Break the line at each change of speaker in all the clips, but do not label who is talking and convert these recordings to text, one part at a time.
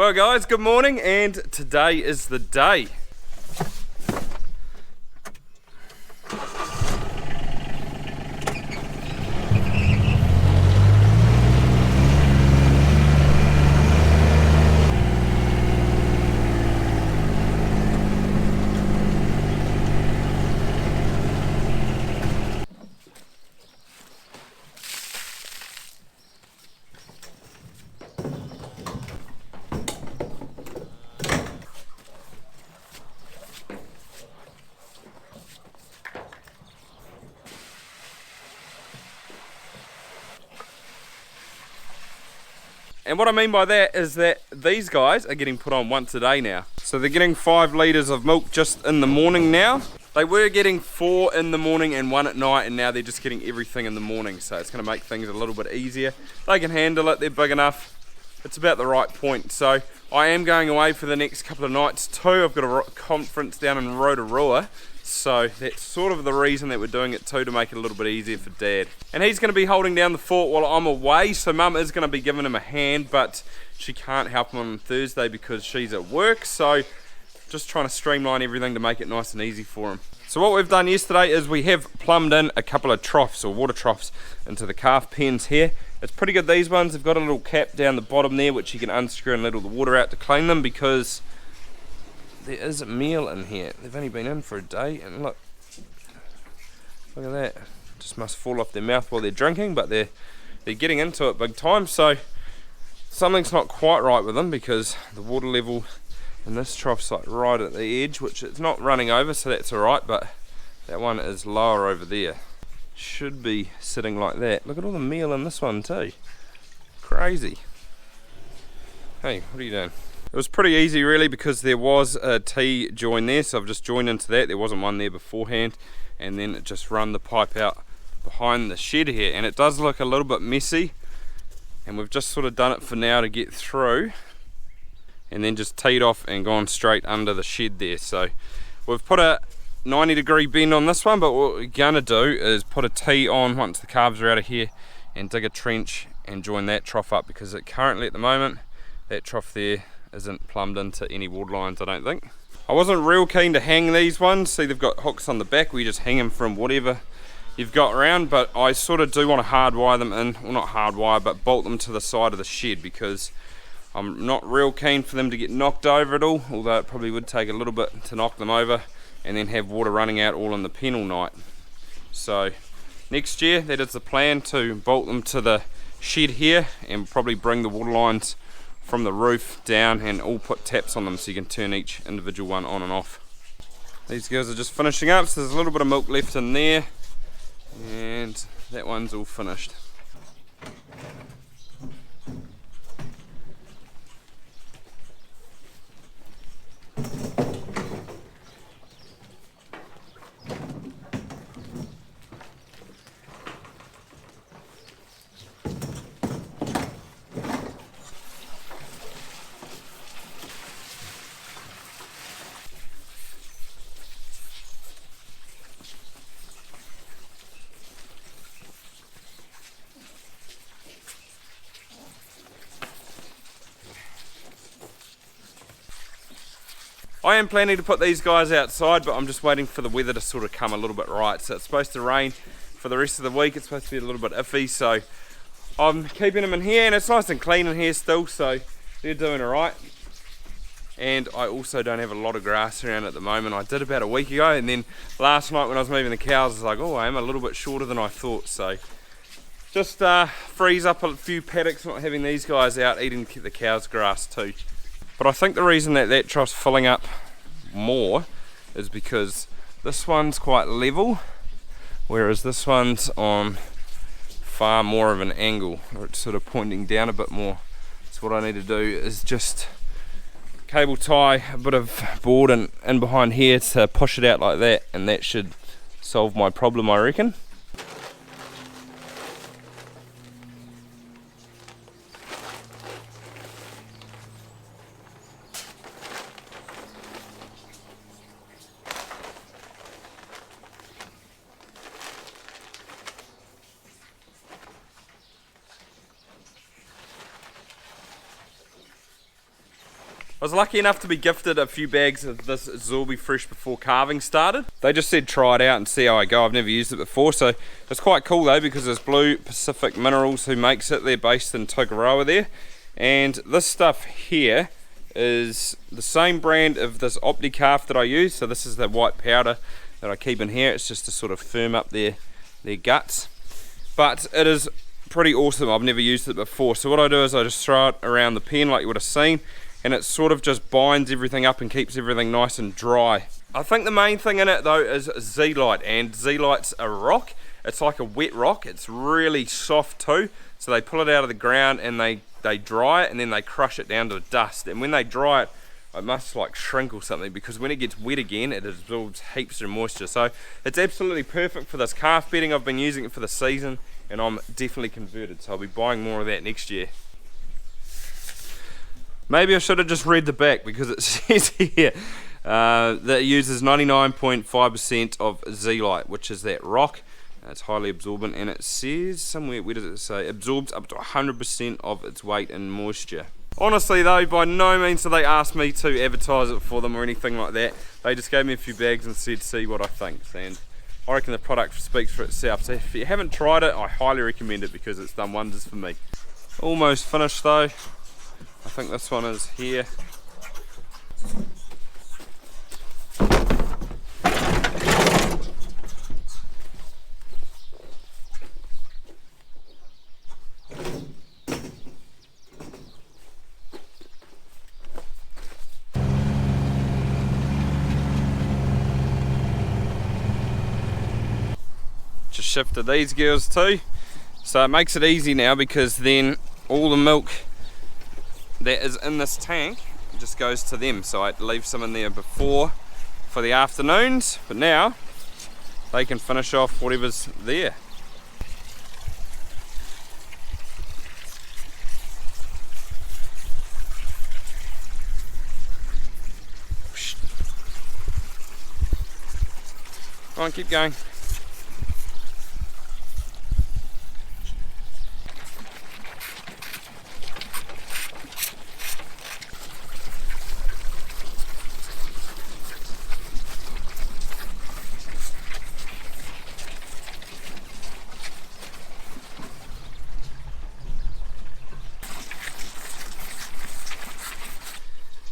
Well guys, good morning, and today is the day. And what I mean by that is that these guys are getting put on once a day now. So they're getting 5 litres of milk just in the morning now. They were getting 4 in the morning and 1 at night, and now they're just getting everything in the morning. So it's going to make things a little bit easier. They can handle it, they're big enough. It's about the right point. So I am going away for the next couple of nights too. I've got a conference down in Rotorua. So that's sort of the reason that we're doing it too, to make it a little bit easier for Dad. And he's going to be holding down the fort while I'm away, so Mum is going to be giving him a hand, but she can't help him on Thursday because she's at work, so just trying to streamline everything to make it nice and easy for him. So what we've done yesterday is we have plumbed in a couple of troughs, or water troughs, into the calf pens here. It's pretty good, these ones. They've got a little cap down the bottom there which you can unscrew and let all the water out to clean them, because there is a meal in here. They've only been in for a day, and look at that. Just must fall off their mouth while they're drinking, but they're getting into it big time. So something's not quite right with them, because the water level in this trough's like right at the edge, which it's not running over, so that's alright, but that one is lower over there. Should be sitting like that. Look at all the meal in this one too. Crazy. Hey, what are you doing? It was pretty easy really, because there was a T join there, so I've just joined into that. There wasn't one there beforehand, and then it just run the pipe out behind the shed here, and it does look a little bit messy, and we've just sort of done it for now to get through, and then just teed off and gone straight under the shed there. So we've put a 90-degree bend on this one, but what we're going to do is put a T on once the calves are out of here and dig a trench and join that trough up, because currently at the moment that trough there isn't plumbed into any water lines, I don't think. I wasn't real keen to hang these ones. See, they've got hooks on the back where you just hang them from whatever you've got around, but I sort of do want to hardwire them in, well, not hardwire, but bolt them to the side of the shed, because I'm not real keen for them to get knocked over at all, although it probably would take a little bit to knock them over and then have water running out all in the pen all night. So next year, that is the plan, to bolt them to the shed here and probably bring the water lines from the roof down and all put taps on them, so you can turn each individual one on and off. These girls are just finishing up, so there's a little bit of milk left in there, and that one's all finished. I am planning to put these guys outside, but I'm just waiting for the weather to sort of come a little bit right. So it's supposed to rain for the rest of the week. It's supposed to be a little bit iffy, so I'm keeping them in here, and it's nice and clean in here still, so they're doing alright. And I also don't have a lot of grass around at the moment. I did about a week ago, and then last night when I was moving the cows, I was like, oh, I am a little bit shorter than I thought. So just frees up a few paddocks not having these guys out eating the cows' grass too. But I think the reason that trough's filling up more is because this one's quite level, whereas this one's on far more of an angle, or it's sort of pointing down a bit more. So what I need to do is just cable tie a bit of board in behind here to push it out like that, and that should solve my problem, I reckon. I was lucky enough to be gifted a few bags of this Zorby Fresh before calving started. They just said try it out and see how I go. I've never used it before, so it's quite cool though, because it's Blue Pacific Minerals who makes it. They're based in Tokoroa there. And this stuff here is the same brand of this Opti calf that I use. So this is the white powder that I keep in here. It's just to sort of firm up their guts. But it is pretty awesome. I've never used it before. So what I do is I just throw it around the pen like you would have seen, and it sort of just binds everything up and keeps everything nice and dry. I think the main thing in it though is zeolite, and zeolite's a rock. It's like a wet rock. It's really soft too. So they pull it out of the ground and they dry it, and then they crush it down to dust. And when they dry it, it must like shrink or something, because when it gets wet again it absorbs heaps of moisture. So it's absolutely perfect for this calf bedding. I've been using it for the season and I'm definitely converted, so I'll be buying more of that next year. Maybe I should have just read the back, because it says here that it uses 99.5% of zeolite, which is that rock. It's highly absorbent, and it says somewhere, where does it say, absorbs up to 100% of its weight in moisture. Honestly though, by no means did they ask me to advertise it for them or anything like that. They just gave me a few bags and said see what I think, and I reckon the product speaks for itself. So if you haven't tried it, I highly recommend it, because it's done wonders for me. Almost finished though. I think this one is here. Just shifted these girls too, so it makes it easy now, because then all the milk that is in this tank just goes to them. So I leave some in there before for the afternoons, but now they can finish off whatever's there. Come on, keep going.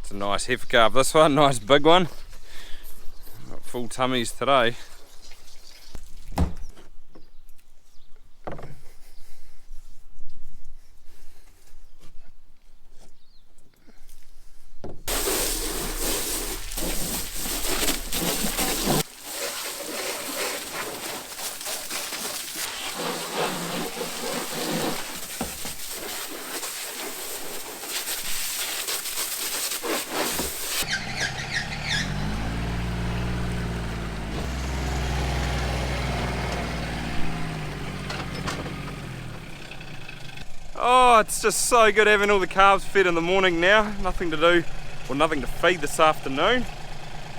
It's a nice heifer calf, this one, nice big one. Got full tummies today. Oh, it's just so good having all the calves fed in the morning now. Nothing to do, or nothing to feed this afternoon.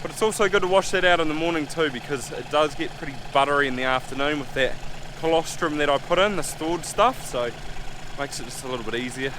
But it's also good to wash that out in the morning too, because it does get pretty buttery in the afternoon with that colostrum that I put in, the stored stuff, so it makes it just a little bit easier.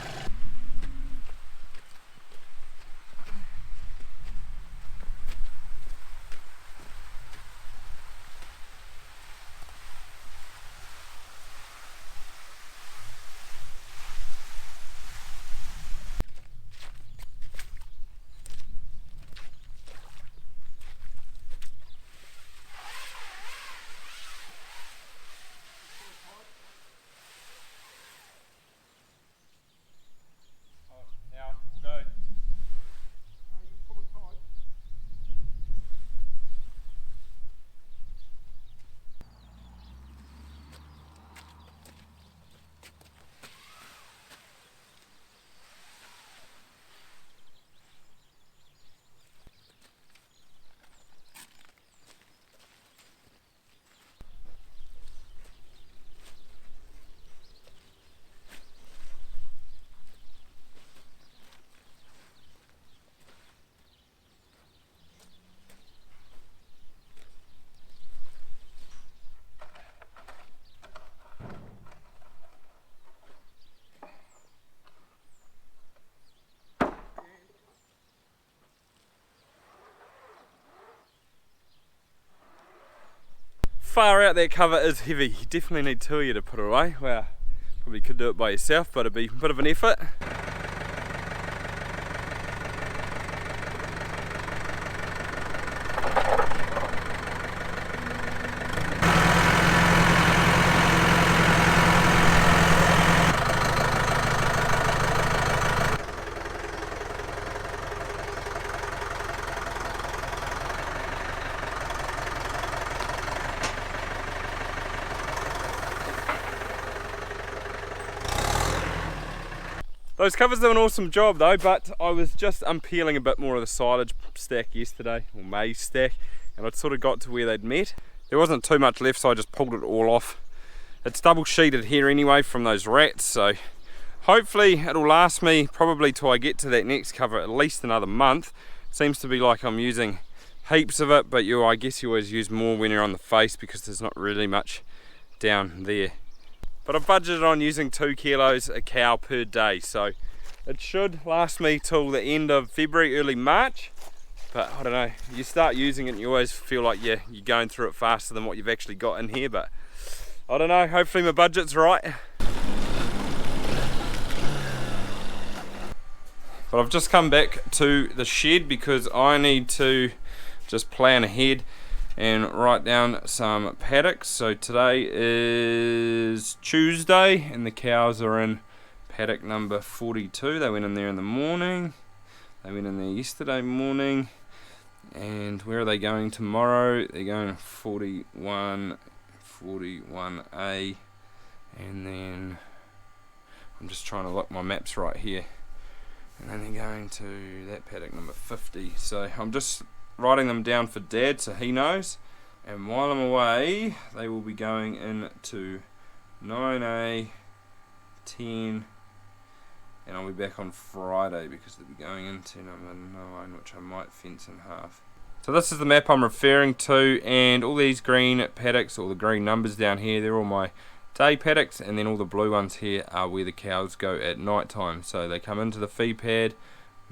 far out that cover is heavy. You definitely need two of you to put it away. Wow, probably could do it by yourself, but it'd be a bit of an effort. Those covers do an awesome job though, but I was just unpeeling a bit more of the silage stack yesterday, or maize stack, and I'd sort of got to where they'd met. There wasn't too much left, so I just pulled it all off. It's double sheeted here anyway from those rats, so hopefully it'll last me probably till I get to that next cover at least another month. Seems to be like I'm using heaps of it, but I guess you always use more when you're on the face because there's not really much down there. But I've budgeted on using 2 kilos a cow per day, so it should last me till the end of February, early March. But I don't know, you start using it and you always feel like you're going through it faster than what you've actually got in here, but I don't know, hopefully my budget's right. But I've just come back to the shed because I need to just plan ahead and write down some paddocks. So today is Tuesday and the cows are in paddock number 42. They went in there in the morning, they went in there yesterday morning, and where are they going tomorrow? They're going 41, 41A, and then I'm just trying to look, my map's right here, and then they're going to that paddock number 50. So I'm just writing them down for Dad so he knows, and while I'm away they will be going into 9A, 10, and I'll be back on Friday because they'll be going into number 9, which I might fence in half. So this is the map I'm referring to, and all these green paddocks, all the green numbers down here, they're all my day paddocks, and then all the blue ones here are where the cows go at night time. So they come into the feed pad,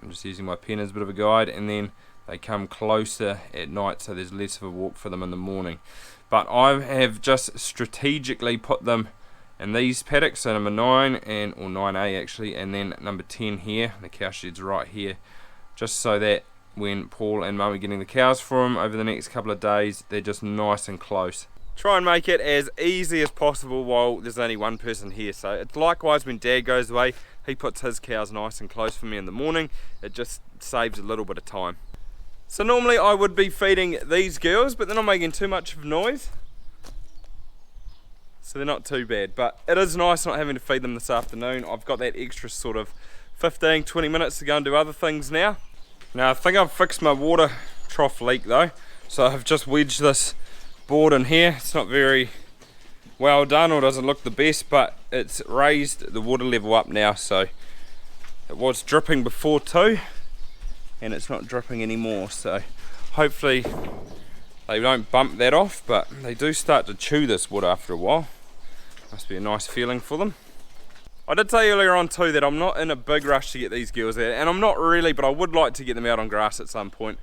I'm just using my pen as a bit of a guide, and then they come closer at night, so there's less of a walk for them in the morning. But I have just strategically put them in these paddocks, so number 9 or 9A actually, and then number 10 here. The cow shed's right here, just so that when Paul and Mum are getting the cows for them over the next couple of days, they're just nice and close. Try and make it as easy as possible while there's only one person here. So it's likewise when Dad goes away, he puts his cows nice and close for me in the morning. It just saves a little bit of time. So normally I would be feeding these girls, but they're not making too much of noise, so they're not too bad. But it is nice not having to feed them this afternoon. I've got that extra sort of 15-20 minutes to go and do other things now. Now I think I've fixed my water trough leak though, so I've just wedged this board in here. It's not very well done, or doesn't look the best, but it's raised the water level up now, so it was dripping before too, and it's not dripping anymore, so hopefully they don't bump that off, but they do start to chew this wood after a while. Must be a nice feeling for them. I did say earlier on too that I'm not in a big rush to get these girls out, and I'm not really, but I would like to get them out on grass at some point.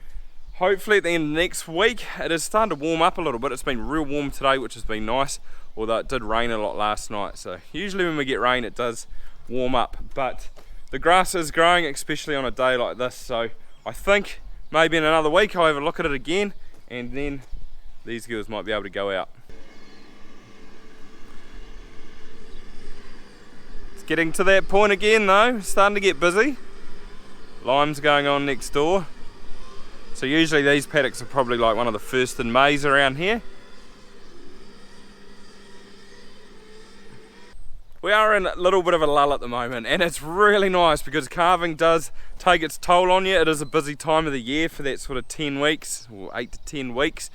Hopefully at the end of next week. It is starting to warm up a little bit. It's been real warm today, which has been nice, although it did rain a lot last night, so usually when we get rain it does warm up, but the grass is growing, especially on a day like this, so I think maybe in another week I'll have a look at it again, and then these girls might be able to go out. It's getting to that point again though, starting to get busy. Lime's going on next door. So usually these paddocks are probably like one of the first in maize around here. We are in a little bit of a lull at the moment, and it's really nice because calving does take its toll on you. It is a busy time of the year for that sort of 10 weeks, or 8 to 10 weeks.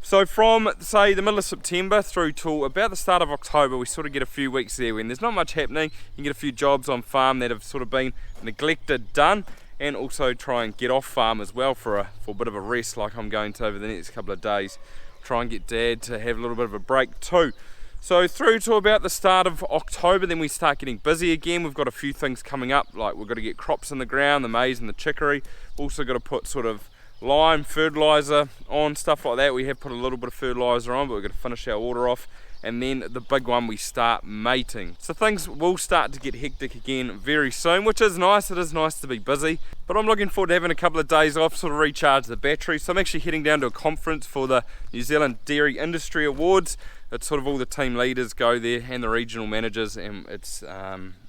So from, say, the middle of September through till about the start of October, we sort of get a few weeks there when there's not much happening. You can get a few jobs on farm that have sort of been neglected done, and also try and get off farm as well for a bit of a rest, like I'm going to over the next couple of days. Try and get Dad to have a little bit of a break too. So through to about the start of October, then we start getting busy again. We've got a few things coming up, like we've got to get crops in the ground, the maize and the chicory. We've also got to put sort of lime, fertilizer on, stuff like that. We have put a little bit of fertilizer on, but we're going to finish our order off. And then the big one, we start mating. So things will start to get hectic again very soon, which is nice. It is nice to be busy, but I'm looking forward to having a couple of days off, sort of recharge the battery. So I'm actually heading down to a conference for the New Zealand Dairy Industry Awards. It's sort of all the team leaders go there and the regional managers, and it's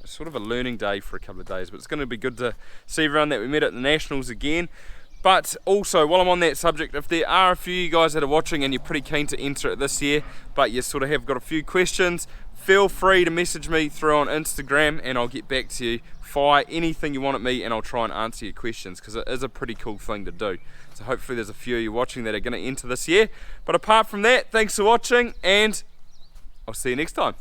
sort of a learning day for a couple of days, but it's going to be good to see everyone that we met at the Nationals again. But also, while I'm on that subject, if there are a few of you guys that are watching and you're pretty keen to enter it this year, but you sort of have got a few questions, feel free to message me through on Instagram and I'll get back to you. Fire anything you want at me and I'll try and answer your questions, because it is a pretty cool thing to do. So hopefully there's a few of you watching that are going to enter this year. But apart from that, thanks for watching and I'll see you next time.